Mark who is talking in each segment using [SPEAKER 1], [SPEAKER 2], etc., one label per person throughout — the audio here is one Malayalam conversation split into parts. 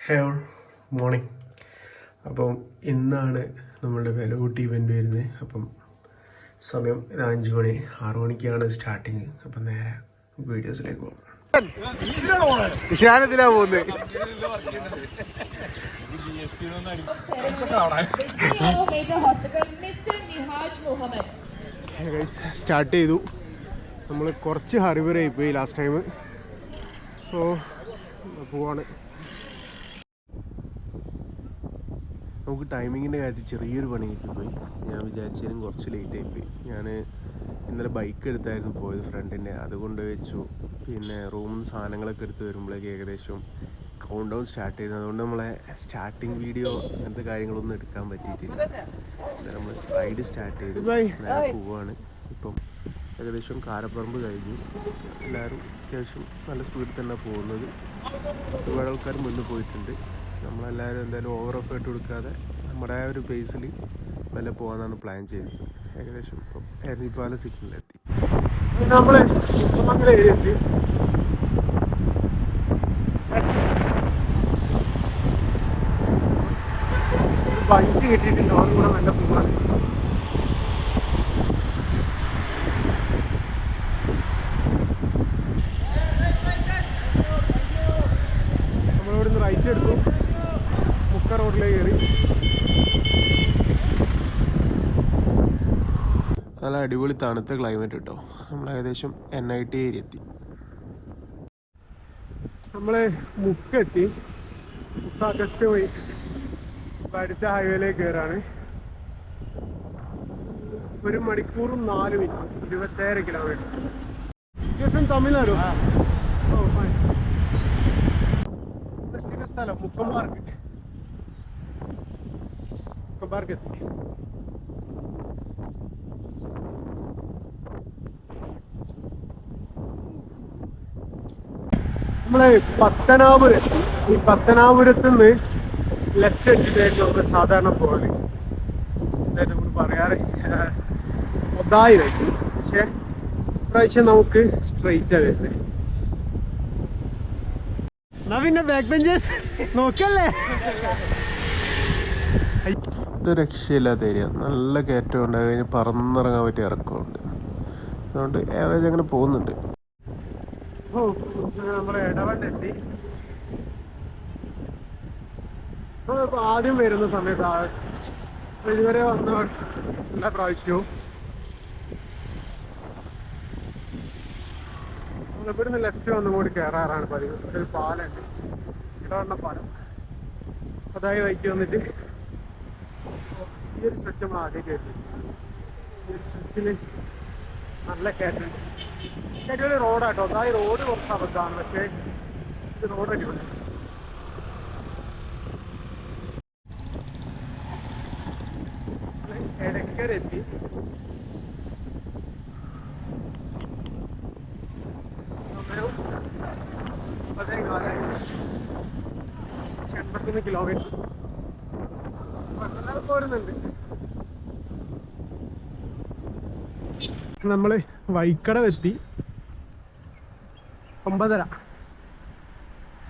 [SPEAKER 1] ഹേ ഓൾ മോർണിംഗ്. അപ്പം ഇന്നാണ് നമ്മളുടെ വിലകൂട്ടി ഇവൻ്റ് വരുന്നത്. അപ്പം സമയം 5 മണി, 6 മണിക്കാണ് സ്റ്റാർട്ടിങ്. അപ്പം നേരെ വീഡിയോസിലേക്ക് പോകും. ഞാനെന്തിനാ പോകുന്നത്? സ്റ്റാർട്ട് ചെയ്തു. നമ്മൾ കുറച്ച് ഹറിബറായി പോയി ലാസ്റ്റ് ടൈം. സോ പോവാണ്. നമുക്ക് ടൈമിങ്ങിൻ്റെ കാര്യത്തിൽ ചെറിയൊരു പണി കിട്ടിപ്പോയി. ഞാൻ വിചാരിച്ചതിനും കുറച്ച് ലേറ്റ് ആയിപ്പോയി. ഞാൻ ഇന്നലെ ബൈക്ക് എടുത്തായിരുന്നു പോയത് ഫ്രണ്ടിൻ്റെ, അതുകൊണ്ട് വെച്ചു. പിന്നെ റൂമിൽ നിന്ന് സാധനങ്ങളൊക്കെ എടുത്ത് വരുമ്പോഴേക്ക് ഏകദേശം കൗണ്ട് ഡൗൺ സ്റ്റാർട്ട് ചെയ്തു. അതുകൊണ്ട് നമ്മളെ സ്റ്റാർട്ടിങ് വീഡിയോ അങ്ങനത്തെ കാര്യങ്ങളൊന്നും എടുക്കാൻ പറ്റിയിട്ടില്ല. നമ്മൾ റൈഡ് സ്റ്റാർട്ട് ചെയ്തു, നേരെ പോവുകയാണ്. ഇപ്പം ഏകദേശം കാരപ്പറമ്പ് കഴിഞ്ഞു. എല്ലാവരും അത്യാവശ്യം നല്ല സ്പീഡിൽ തന്നെ പോകുന്നത്. ഒരുപാട് ആൾക്കാർ മുന്നിൽ പോയിട്ടുണ്ട്. നമ്മളെല്ലാവരും എന്തായാലും ഓവർ എഫേർട്ട് കൊടുക്കാതെ നമ്മുടെ ആ ഒരു പേസിൽ മെല്ലെ പോകാനാണ് പ്ലാൻ ചെയ്തത്. ഏകദേശം ഇപ്പം എരഞ്ഞിപ്പാല സിഗ്നലിലെത്തി. നമ്മൾ എത്തി. ബൈക്ക് കിട്ടിയിട്ടുണ്ട്, അതും കൂടെ നല്ല പോകാൻ. നമ്മളിവിടുന്ന് റൈറ്റ് എടുത്തു, മുക്ക റോഡിലേക്ക് കയറി. നല്ല അടിപൊളി തണുത്ത ക്ലൈമറ്റ് കേട്ടോ. നമ്മൾ ഏകദേശം NIT ഏരിയ എത്തി. നമ്മൾ മുക്കെത്തി. മുക്ക അഗസ്റ്റ് പോയി ഇപ്പം അടുത്ത ഹൈവേയിലേക്ക് കയറാണ്. 1 മണിക്കൂറും 4 മിനിറ്റ്, 27 കിലോമീറ്റർ. ദിവസം തമിഴ്നാടോ? ഓ സ്ഥിര സ്ഥലം മുക്കം പാർക്ക്. മുക്കം പാർക്ക് എത്തി. നമ്മള് പത്തനാപുരം. ഈ പത്തനാപുരത്ത് നിന്ന് ലെഫ്റ്റ് അടിച്ചിട്ടായിട്ട് നമ്മൾ സാധാരണ പോലെ നമ്മൾ പറയാറ് ഒതായിരം. പക്ഷെ ഇപ്രാവശ്യം നമുക്ക് സ്ട്രെയിറ്റ് ആണ് വരുന്നത്. എന്നാ പിന്നെ ബാക്ക് ബെഞ്ചേഴ്സ് നോക്കല്ലേ. ഇത് രക്ഷയില്ലാത്ത ഏരിയ, നല്ല കയറ്റം ഉണ്ട്. അത് കഴിഞ്ഞ് പറന്നിറങ്ങാൻ പറ്റിയ ഇറക്കമുണ്ട്. അതുകൊണ്ട് ആവറേജ് അങ്ങനെ പോകുന്നുണ്ട്. നമ്മുടെ ഇടവണ്ടെത്തി. ആദ്യം വരുന്ന സമയത്ത് ഇതുവരെ വന്ന എല്ലാ പ്രാവശ്യവും ഇവിടുന്ന് ലെഫ്റ്റ് വന്നും കൂടി കയറാറാണ് പതിവ്. ഒരു പാലുണ്ട്, ഇടവണ്ണ പാലം. അതായി വൈക്ക് വന്നിട്ട് ഈ ഒരു സ്ട്രെച്ച് നമ്മൾ ആദ്യം കയറ്റി. ഈ ഒരു സ്ട്രെച്ചിൽ നല്ല കയറ്റുണ്ട്. അടിപൊളി റോഡാട്ടോ. അതായത് റോഡ് കുറച്ച് അബദ്ധമാണ്, പക്ഷേ ഇത് റോഡ് അടിപൊളി. എടക്കര എത്തി. സമയം 81 കിലോമീറ്റർ പോരുന്നുണ്ട്. നമ്മള് വൈക്കടവ് എത്തി. 9:30.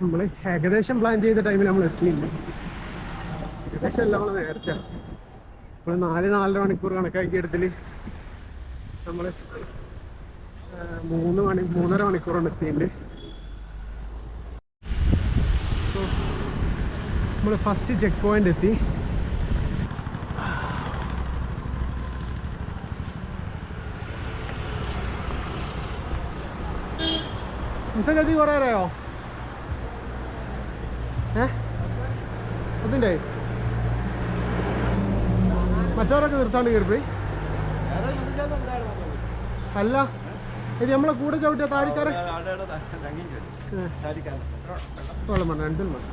[SPEAKER 1] നമ്മള് ഏകദേശം പ്ലാൻ ചെയ്ത ടൈമിൽ നമ്മൾ എത്തിയില്ല. ഏകദേശം എല്ലാം നമ്മൾ നേരത്തെ. നമ്മൾ 4-4.5 മണിക്കൂർ കണക്കാക്കി എടുത്തില് നമ്മള് 3.5 മണിക്കൂറാണ് എത്തിയിട്ടുണ്ട്. സോ നമ്മൾ ഫസ്റ്റ് ചെക്ക് പോയിന്റ് എത്തി. ഗതി കുറേ അറിയോ? അതിൻ്റെ മറ്റവരൊക്കെ നിർത്താണ്ട് കയറിപ്പോയി. അല്ല, ഇത് നമ്മളെ കൂടെ ചവിട്ടിയ താടിക്കാരൻ വെള്ളം വേണ്ട, രണ്ടും വേണ്ട.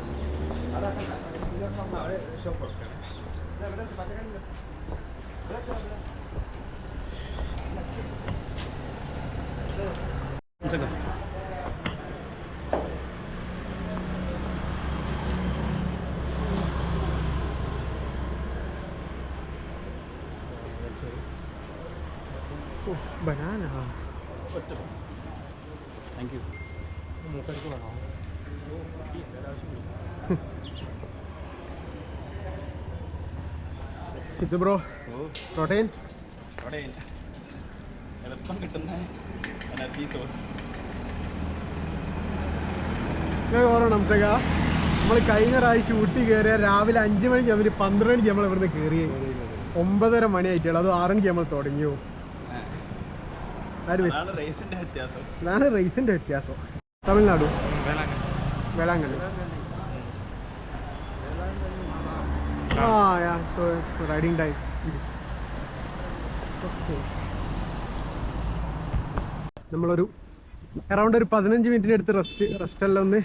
[SPEAKER 1] banana. Thank you. ഇത് ബ്രോ പ്രോട്ടീൻ
[SPEAKER 2] എളുപ്പം കിട്ടുന്ന എനർജി സോഴ്സ്.
[SPEAKER 1] ഓർമ്മ നമ്മൾ കഴിഞ്ഞ പ്രാവശ്യം ഷൂട്ടിൽ കയറിയ രാവിലെ 5 മണിക്ക് നമ്മൾ 12 മണിക്ക് നമ്മൾ ഇവിടുന്ന് കയറിയേ 9:30 മണിയായിട്ടുള്ളൂ. അത് 6 മണിക്ക് നമ്മൾ തുടങ്ങിയോ. അതാണ് റേസിന്റെ വ്യത്യാസം. Tamil Nadu Velankanni. So riding time. നമ്മളൊരു അറൗണ്ട് ഒരു 15 മിനിറ്റിന് അടുത്ത് റെസ്റ്റ് എല്ലാം ഒന്ന്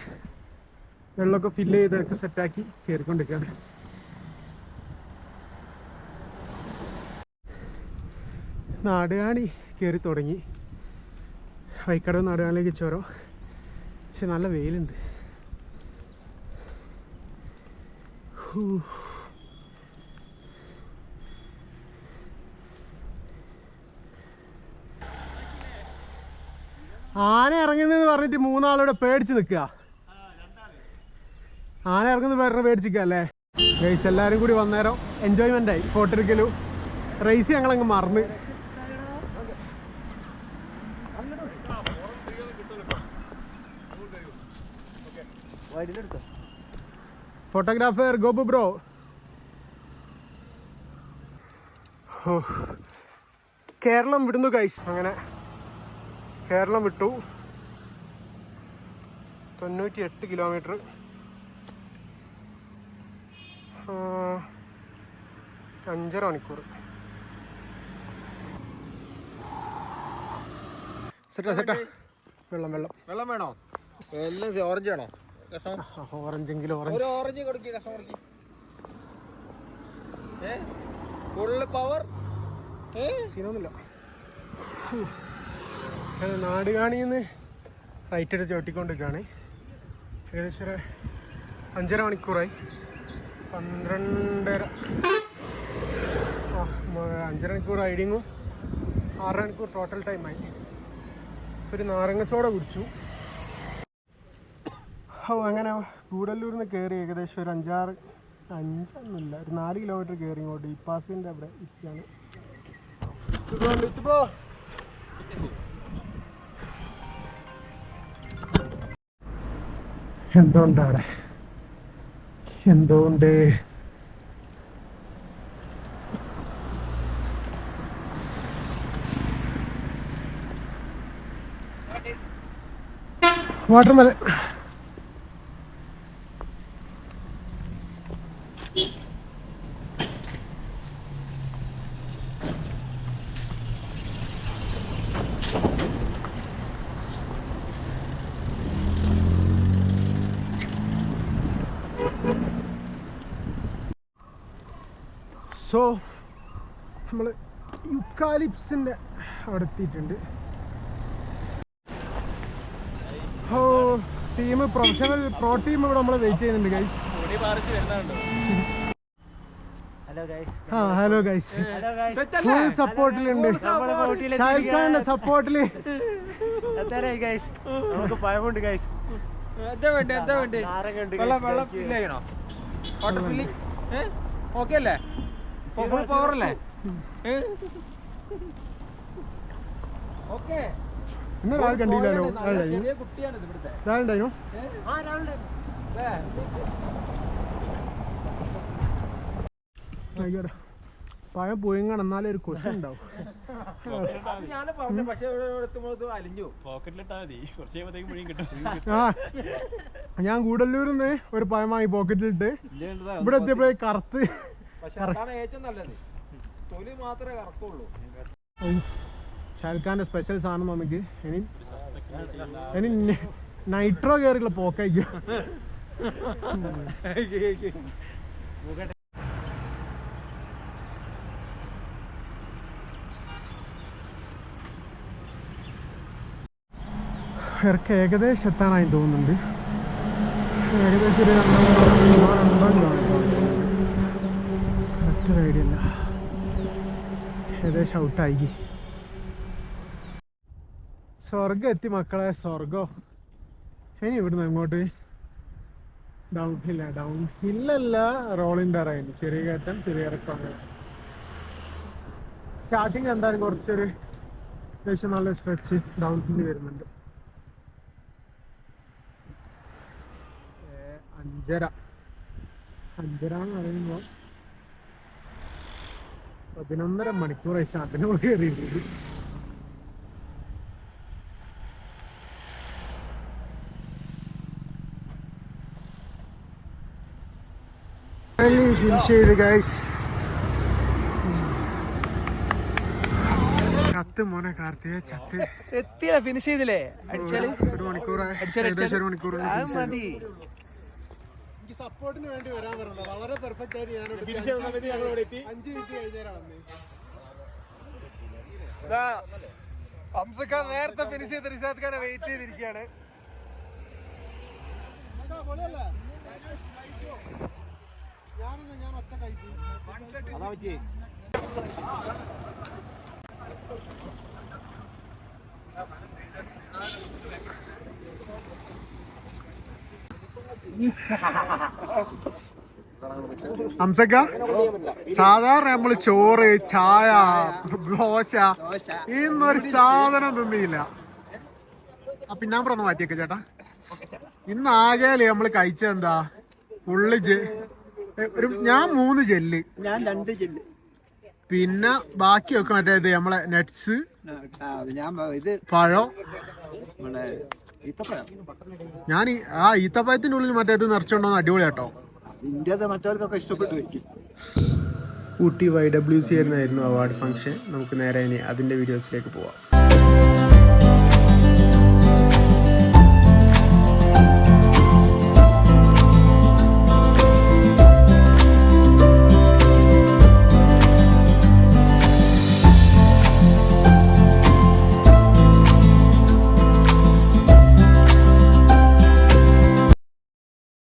[SPEAKER 1] വെള്ളമൊക്കെ ഫില്ല് ചെയ്തൊക്കെ സെറ്റാക്കി കയറിക്കൊണ്ടിരിക്കുകയാണ്. നാടുകാണി കയറി തുടങ്ങി. വൈക്കടവ് നാടുകാണിലേക്ക് ചോരോ. പക്ഷെ നല്ല വെയിലുണ്ട്. ആന ഇറങ്ങുന്നെന്ന് പറഞ്ഞിട്ട് 3 ആളിവിടെ പേടിച്ച് നിൽക്കുക. ആന ഇറങ്ങുന്ന പേടിച്ചിരിക്കുക അല്ലേ ഗൈസ്. എല്ലാവരും കൂടി വന്നേരം എൻജോയ്മെൻ്റ് ആയി. ഫോട്ടോ എടുക്കലും റേസ് ഞങ്ങളങ്ങ് മറന്ന്. Photographer Gopu bro. കേരളം വിടുന്നു ഗൈസ്. അങ്ങനെ കേരളം വിട്ടു. 98 കിലോമീറ്റർ. 5.5 മണിക്കൂർ. സെറ്റാ. വെള്ളം
[SPEAKER 2] വേണോ? എല്ലാം ഓറഞ്ച് വേണോ?
[SPEAKER 1] ഓറഞ്ചെങ്കിലും
[SPEAKER 2] ഓറഞ്ച് കൊടുക്കുക. കഷ്ണം കൊടുക്കുക. ഫുള്ള് പവർ
[SPEAKER 1] സീനൊന്നുമില്ല. നാടുകാണിന്ന് റൈറ്റ് എടുത്ത് ചവിട്ടിക്കൊണ്ടിരിക്കുകയാണ്. ഏകദേശം ഒരു 5.5 മണിക്കൂറായി. 5.5 മണിക്കൂർ റൈഡിങ്ങും 6 മണിക്കൂർ ടോട്ടൽ ടൈമായി. ഒരു നാരങ്ങ സോഡ കുടിച്ചു. അങ്ങനെ ഗൂഡല്ലൂരിൽ നിന്ന് കയറി ഏകദേശം ഒരു 5-6 ഒരു 4 കിലോമീറ്റർ കയറി ഇങ്ങോട്ട് ഈ പാസിൻ്റെ അവിടെ ഇരിക്കുകയാണ്. എന്തോണ്ട് അവിടെ എന്തോണ്ട്. വാട്ടർമെലൻ. സോ നമ്മൾ യുക്കാലിപ്സിൻ്റെ അവിടെ എത്തിയിട്ടുണ്ട്. ടീം പ്രൊഫഷണൽ പ്രോ ടീം ഇവിടെ നമ്മളെ വെയിറ്റ് ചെയ്യുന്നുണ്ട് ഗൈസ്. Hello guys. ഫുൾ സപ്പോർട്ടിലുണ്ട്. ഷാഹിദ് ഖാന്റെ സപ്പോർട്ടില്.
[SPEAKER 2] പഴമുണ്ട് ഗൈസ്. ഓക്കെ അല്ലേ? ഫുൾ പവർ അല്ലേ? ഓക്കെ.
[SPEAKER 1] ഇന്ന് രാവിലെ കണ്ടില്ലല്ലോ. രാവിലെ ആയിക്കോട്ടെ. പഴം പോയിങ്ങാണ് എന്നാലേ ഒരു ക്വസ്റ്റ്യൻ ഉണ്ടാവും. ഞാൻ ഗൂഡല്ലൂരിൽ നിന്ന് ഒരു പഴം വാങ്ങി പോക്കറ്റിലിട്ട് ഇവിടെ എത്തിയപ്പോഴേ കറുത്ത്. ഷാഹിദ് ഖാന്റെ സ്പെഷ്യൽ സാധനം നമുക്ക് ഇനി നൈട്രോ കയറിയുള്ള പോക്കായിരിക്കും. ഇറക്കം ഏകദേശം എത്താനായി തോന്നുന്നുണ്ട്. ഏകദേശം ഒരു 2 കിലോമീറ്റർ. മറ്റൊരു ഐഡിയ അല്ല. ഏകദേശം ഔട്ടായി. സ്വർഗം എത്തി മക്കളെ, സ്വർഗം. ഇനി ഇവിടുന്ന് അങ്ങോട്ട്
[SPEAKER 3] ഡൗൺ ഹില്ലല്ല, റോളിൻ്റെ റൈൻ, ചെറിയ കയറ്റം ചെറിയ ഇറക്കം. സ്റ്റാർട്ടിങ് എന്തായാലും കുറച്ചൊരു അത്യാവശ്യം നല്ല സ്ട്രെച്ച് ഡൗൺ ഹില്ല് വരുന്നുണ്ട്. 5:30 എന്ന് പറയുമ്പോൾ 11.5 മണിക്കൂറായി അതിന് കയറിയിട്ടുണ്ട്. ഫിനിഷ് ചെയ്ത് ഗൈസ്. ചത്ത് മോനെ കാർത്തിക ചത്ത്
[SPEAKER 2] എത്തിയ ഫിനിഷ് ചെയ്തില്ലേ? അടിച്ചാല്
[SPEAKER 3] 1 മണിക്കൂറായി, ഏകദേശം 1 മണിക്കൂർ
[SPEAKER 2] മതി.
[SPEAKER 3] സപ്പോർട്ടിന് വേണ്ടി വരാൻ പറഞ്ഞത് വളരെ പെർഫെക്റ്റ് ആയിട്ട് ഞാൻ 5 മിനിറ്റ് കഴിഞ്ഞാൽ
[SPEAKER 2] ഹംസക്ക നേരത്തെ ഫിനിഷ് ചെയ്ത് റിസാദ് ഖാനെ വെയിറ്റ് ചെയ്തിരിക്കുകയാണ്.
[SPEAKER 3] ഞാൻ ഒറ്റ കഴിച്ചു.
[SPEAKER 2] അതാ പറ്റി.
[SPEAKER 3] ഹംസക്ക സാധാരണ നമ്മള് ചോറ്, ചായ, ദോശ ഇന്നൊരു സാധനം തിന്നില്ല. പിന്നെ ഞാൻ പറഞ്ഞ മാറ്റിയൊക്കെ ചേട്ടാ, ഇന്ന് ആകെയല്ലേ നമ്മള് കഴിച്ചെന്താ ഫുള്ള് ഞാൻ 3 ജെല്ല്,
[SPEAKER 2] ഞാൻ 2 ജെല്ല്,
[SPEAKER 3] പിന്നെ ബാക്കിയൊക്കെ മറ്റേത് നമ്മളെ നട്ട്സ്,
[SPEAKER 2] ഞാൻ ഇത്
[SPEAKER 3] പഴം.
[SPEAKER 2] ഈത്തപ്പഴം.
[SPEAKER 3] ഞാൻ ഈത്തപ്പഴത്തിന്റെ ഉള്ളിൽ മറ്റേത് നിറച്ചുകൊണ്ടോന്ന് അടിപൊളി കേട്ടോ.
[SPEAKER 2] ഇന്ത്യത്തെ മറ്റവർക്കൊക്കെ ഇഷ്ടപ്പെട്ടു വയ്ക്കും.
[SPEAKER 1] ഊട്ടി YWC ആയിരുന്നു അവാർഡ് ഫംഗ്ഷൻ. നമുക്ക് നേരെ ഇനി അതിൻ്റെ വീഡിയോസിലേക്ക് പോവാം.